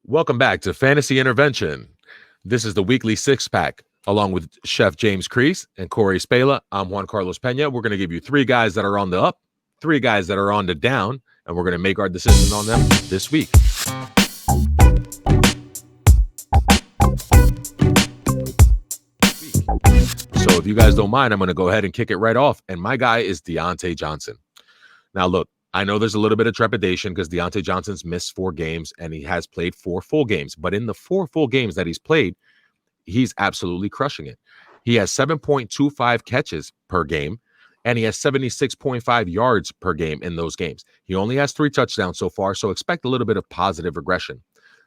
Welcome back to Fantasy Intervention. This is the weekly six-pack, along with Chef James Kriess and Corey Spala. I'm Juan Carlos Pena. We're going to give you three guys that are on the up, three guys that are on the down, and we're going to make our decision on them this week. So if you guys don't mind, I'm going to go ahead and kick it right off. And my guy is Deonte Johnson. Now, look, I know there's a little bit of trepidation because Deonte Johnson's missed 4 games and he has played 4 full games. But in the 4 full games that he's played, he's absolutely crushing it. He has 7.25 catches per game, and he has 76.5 yards per game in those games. He only has 3 touchdowns so far, so expect a little bit of positive regression.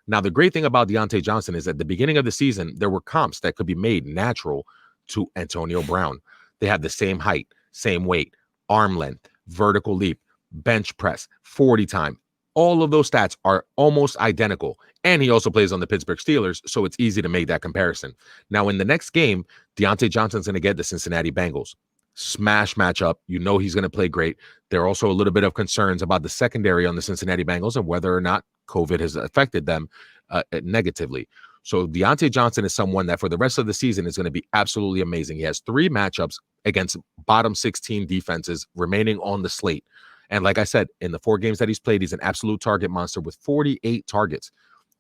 Now, the great thing about Deonte Johnson is at the beginning of the season, there were comps that could be made natural to Antonio Brown. They have the same height, same weight, arm length, vertical leap, bench press, 40 time. All of those stats are almost identical. And he also plays on the Pittsburgh Steelers, so it's easy to make that comparison. Now, in the next game, Deonte Johnson's going to get the Cincinnati Bengals. Smash matchup. You know he's going to play great. There are also a little bit of concerns about the secondary on the Cincinnati Bengals and whether or not COVID has affected them negatively. So Deonte Johnson is someone that for the rest of the season is going to be absolutely amazing. He has 3 matchups against bottom 16 defenses remaining on the slate. And like I said, in the 4 games that he's played, he's an absolute target monster with 48 targets.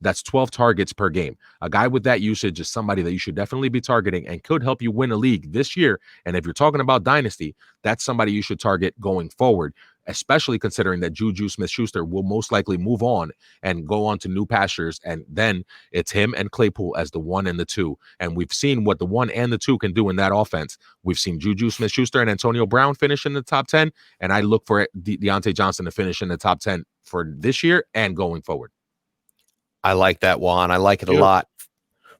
That's 12 targets per game. A guy with that usage is somebody that you should definitely be targeting and could help you win a league this year. And if you're talking about dynasty, that's somebody you should target going forward, especially considering that Juju Smith-Schuster will most likely move on and go on to new pastures. And then it's him and Claypool as the 1 and the 2. And we've seen what the 1 and the 2 can do in that offense. We've seen Juju Smith-Schuster and Antonio Brown finish in the top 10. And I look for Deonte Johnson to finish in the top 10 for this year and going forward. I like that, Juan. I like it a lot.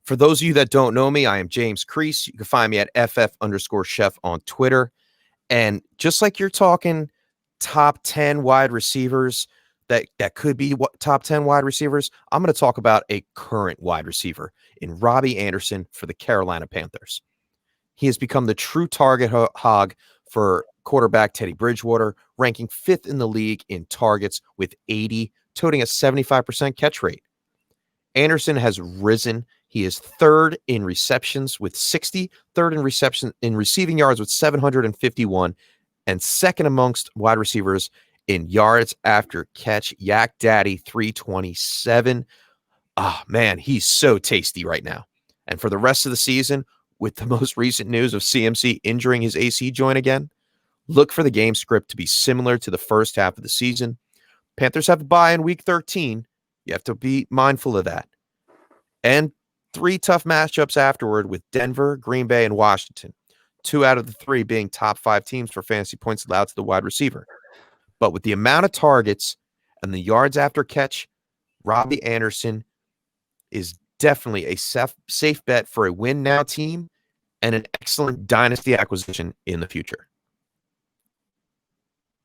For those of you that don't know me, I am James Kriess. You can find me at FF_chef on Twitter. And just like you're talking top 10 wide receivers that could be top 10 wide receivers, I'm going to talk about a current wide receiver in Robbie Anderson for the Carolina Panthers. He has become the true target hog for quarterback Teddy Bridgewater, ranking 5th in the league in targets with 80, toting a 75% catch rate. Anderson has risen. He is 3rd in receptions with 60, 3rd in receiving yards with 751, and 2nd amongst wide receivers in yards after catch. Yak Daddy 327. Ah, man, he's so tasty right now. And for the rest of the season, with the most recent news of CMC injuring his AC joint again, look for the game script to be similar to the first half of the season. Panthers have a bye in week 13. You have to be mindful of that. And 3 tough matchups afterward with Denver, Green Bay, and Washington. 2 out of the 3 being top 5 teams for fantasy points allowed to the wide receiver. But with the amount of targets and the yards after catch, Robbie Anderson is definitely a safe bet for a win now team and an excellent dynasty acquisition in the future.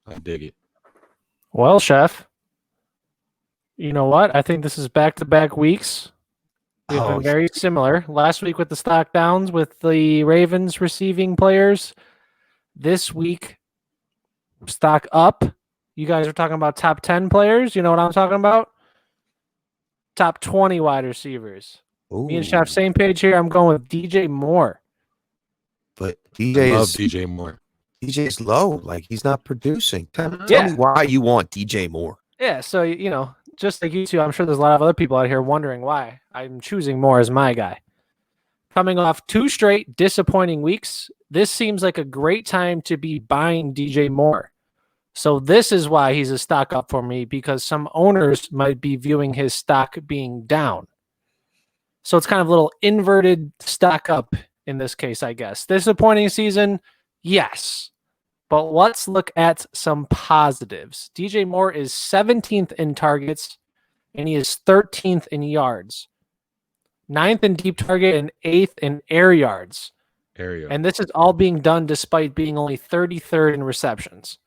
I dig it. Well, Chef, you know what? I think this is back-to-back weeks. We've been very similar. Last week with the stock downs with the Ravens receiving players. This week, stock up. You guys are talking about top 10 players. You know what I'm talking about? Top 20 wide receivers. Ooh. Me and Chef, same page here. I'm going with DJ Moore. But I love DJ Moore. DJ's low. Like, he's not producing. Tell me why you want DJ Moore. Yeah, so, you know, just like you two, I'm sure there's a lot of other people out here wondering why I'm choosing Moore as my guy. Coming off 2 straight disappointing weeks, this seems like a great time to be buying DJ Moore. So this is why he's a stock up for me, because some owners might be viewing his stock being down. So it's kind of a little inverted stock up in this case, I guess. Disappointing season, yes. But let's look at some positives. DJ Moore is 17th in targets, and he is 13th in yards. 9th in deep target and 8th in air yards. And this is all being done despite being only 33rd in receptions.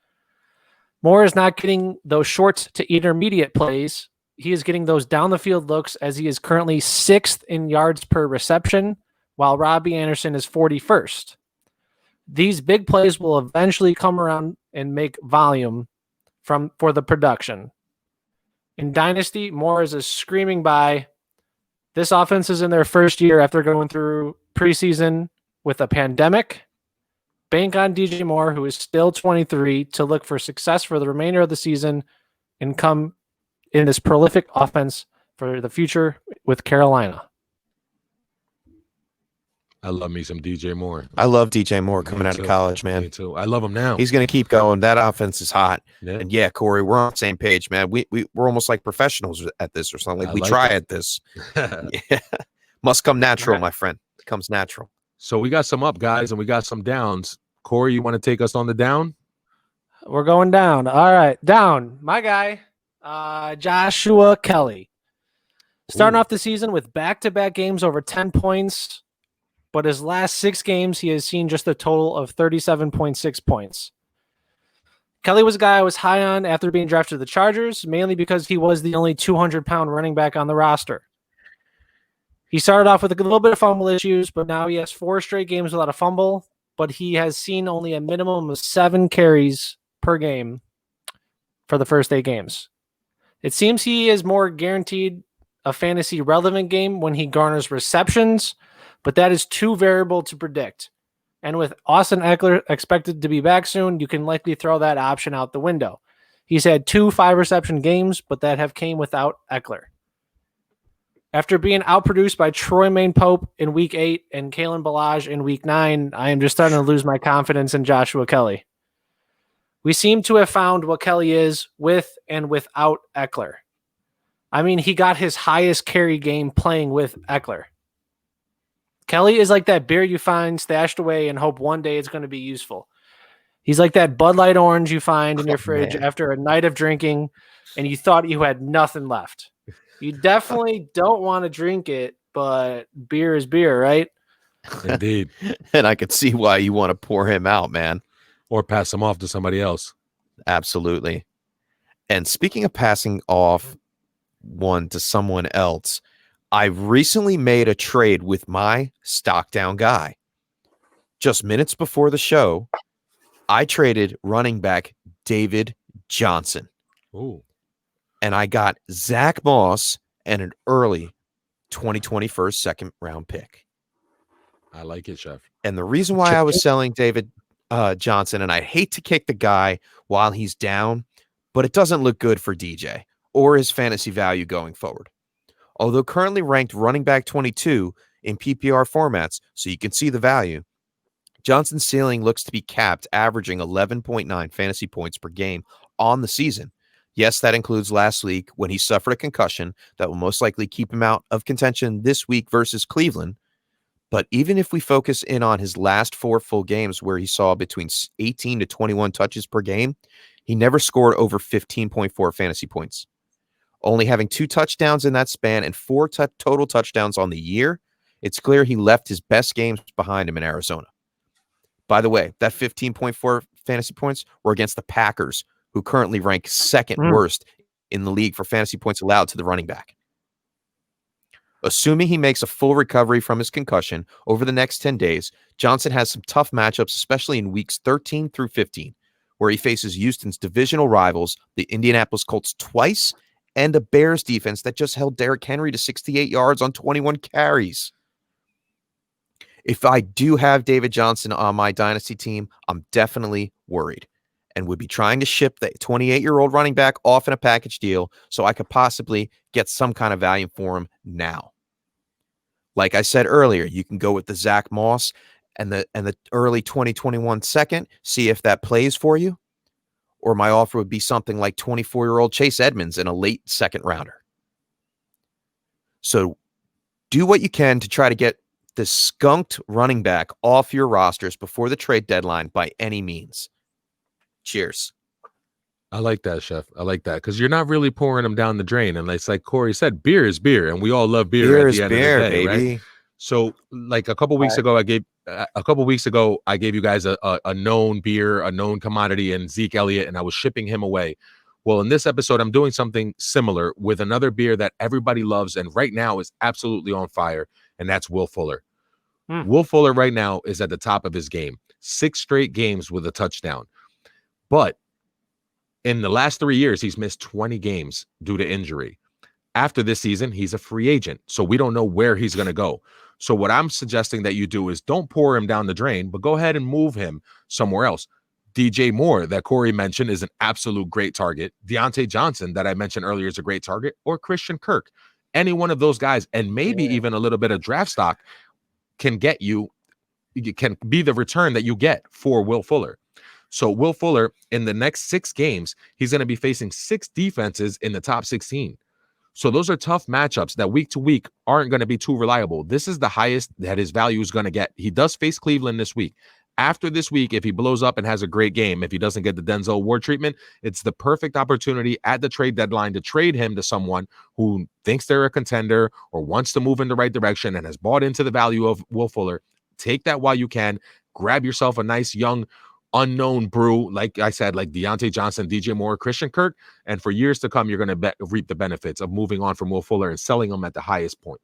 Moore is not getting those short to intermediate plays. He is getting those down the field looks, as he is currently 6th in yards per reception, while Robbie Anderson is 41st. These big plays will eventually come around and make volume for the production. In Dynasty, Moore is a screaming buy This offense is in their first year after going through preseason with a pandemic. Bank on DJ Moore, who is still 23, to look for success for the remainder of the season and come in this prolific offense for the future with Carolina. I love me some DJ Moore. I love DJ Moore coming Me out too. of college, man. Me too. I love him now. He's going to keep going. That offense is hot. Yeah. And yeah, Corey, we're on the same page, man. We're almost like professionals at this or something. Like I we like try it. at this. Yeah. Must come natural, my friend. It comes natural. So we got some up, guys, and we got some downs. Corey, you want to take us on the down? We're going down. All right, down. My guy, Joshua Kelly. Starting off the season with back-to-back games over 10 points, but his last 6 games, he has seen just a total of 37.6 points. Kelly was a guy I was high on after being drafted to the Chargers, mainly because he was the only 200-pound running back on the roster. He started off with a little bit of fumble issues, but now he has 4 straight games without a fumble, but he has seen only a minimum of 7 carries per game for the first 8 games. It seems he is more guaranteed a fantasy relevant game when he garners receptions, but that is too variable to predict. And with Austin Eckler expected to be back soon, you can likely throw that option out the window. He's had 2 5-reception games, but that have came without Eckler. After being outproduced by Troy Maine Pope in Week 8 and Kalen Ballage in Week 9, I am just starting to lose my confidence in Joshua Kelly. We seem to have found what Kelly is with and without Eckler. I mean, he got his highest carry game playing with Eckler. Kelly is like that beer you find stashed away and hope one day it's going to be useful. He's like that Bud Light Orange you find in your fridge after a night of drinking and you thought you had nothing left. You definitely don't want to drink it, but beer is beer, right? Indeed. And I could see why you want to pour him out, man. Or pass him off to somebody else. Absolutely. And speaking of passing off one to someone else, I recently made a trade with my stock down guy. Just minutes before the show, I traded running back David Johnson. Ooh. And I got Zach Moss and an early 2021 second round pick. I like it, Chef. And the reason why I was selling David Johnson, and I hate to kick the guy while he's down, but it doesn't look good for DJ or his fantasy value going forward. Although currently ranked running back 22 in PPR formats, so you can see the value, Johnson's ceiling looks to be capped, averaging 11.9 fantasy points per game on the season. Yes, that includes last week when he suffered a concussion that will most likely keep him out of contention this week versus Cleveland. But even if we focus in on his last 4 full games where he saw between 18 to 21 touches per game, he never scored over 15.4 fantasy points. Only having 2 touchdowns in that span and 4 total touchdowns on the year, it's clear he left his best games behind him in Arizona. By the way, that 15.4 fantasy points were against the Packers, who currently rank second worst in the league for fantasy points allowed to the running back. Assuming he makes a full recovery from his concussion over the next 10 days, Johnson has some tough matchups, especially in weeks 13 through 15, where he faces Houston's divisional rivals, the Indianapolis Colts, twice, and a Bears defense that just held Derrick Henry to 68 yards on 21 carries. If I do have David Johnson on my dynasty team, I'm definitely worried and would be trying to ship the 28-year-old running back off in a package deal so I could possibly get some kind of value for him now. Like I said earlier, you can go with the Zach Moss and the early 2021 second, see if that plays for you. Or my offer would be something like 24-year-old Chase Edmonds in a late second rounder. So do what you can to try to get the skunked running back off your rosters before the trade deadline by any means. Cheers. I like that, Chef. I like that because you're not really pouring them down the drain. And it's like Corey said, beer is beer, and we all love beer. Beer at is the end beer, of the day, baby. right? So, like a couple weeks ago, I gave you guys a known beer, a known commodity, and Zeke Elliott, and I was shipping him away. Well, in this episode, I'm doing something similar with another beer that everybody loves, and right now is absolutely on fire, and that's Will Fuller. Will Fuller right now is at the top of his game. 6 straight games with a touchdown. But in the last 3 years, he's missed 20 games due to injury. After this season, he's a free agent. So we don't know where he's going to go. So what I'm suggesting that you do is don't pour him down the drain, but go ahead and move him somewhere else. DJ Moore, that Corey mentioned, is an absolute great target. Deonte Johnson, that I mentioned earlier, is a great target. Or Christian Kirk. Any one of those guys, and maybe even a little bit of draft stock can get you, can be the return that you get for Will Fuller. So Will Fuller, in the next 6 games, he's going to be facing 6 defenses in the top 16. So those are tough matchups that week to week aren't going to be too reliable. This is the highest that his value is going to get. He does face Cleveland this week. After this week, if he blows up and has a great game, if he doesn't get the Denzel Ward treatment, it's the perfect opportunity at the trade deadline to trade him to someone who thinks they're a contender or wants to move in the right direction and has bought into the value of Will Fuller. Take that while you can. Grab yourself a nice young unknown brew, like I said, like Deonte Johnson, DJ Moore, Christian Kirk, and for years to come, you're going to reap the benefits of moving on from Will Fuller and selling him at the highest point.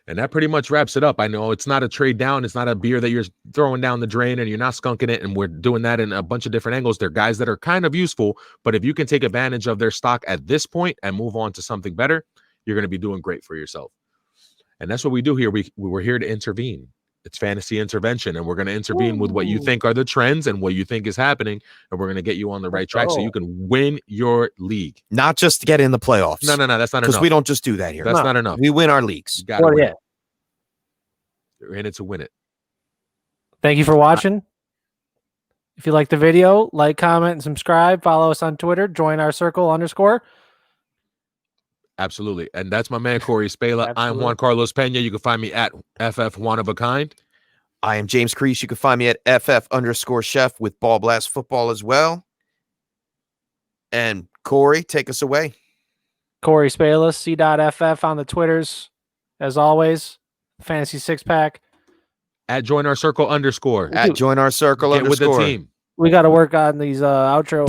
And that pretty much wraps it up. I know it's not a trade down. It's not a beer that you're throwing down the drain and you're not skunking it. And we're doing that in a bunch of different angles. They're guys that are kind of useful, but if you can take advantage of their stock at this point and move on to something better, you're going to be doing great for yourself. And that's what we do here. We're here to intervene. It's fantasy intervention, and we're going to intervene with what you think are the trends and what you think is happening, and we're going to get you on the right track so you can win your league. Not just to get in the playoffs. No, that's not enough. Because we don't just do that here. That's not enough. We win our leagues. You got to win it. You're in it to win it. Thank you for watching. If you like the video, like, comment, and subscribe. Follow us on Twitter. Join our circle _. Absolutely. And that's my man, Corey Spala. I'm Juan Carlos Pena. You can find me at FF One of a Kind. I am James Kriess. You can find me at FF_chef with Ball Blast Football as well. And Corey, take us away. Corey Spala, cdotFF on the Twitters. As always, Fantasy Six Pack. At Join Our Circle _. At Join Our Circle Get with the team. We got to work on these outro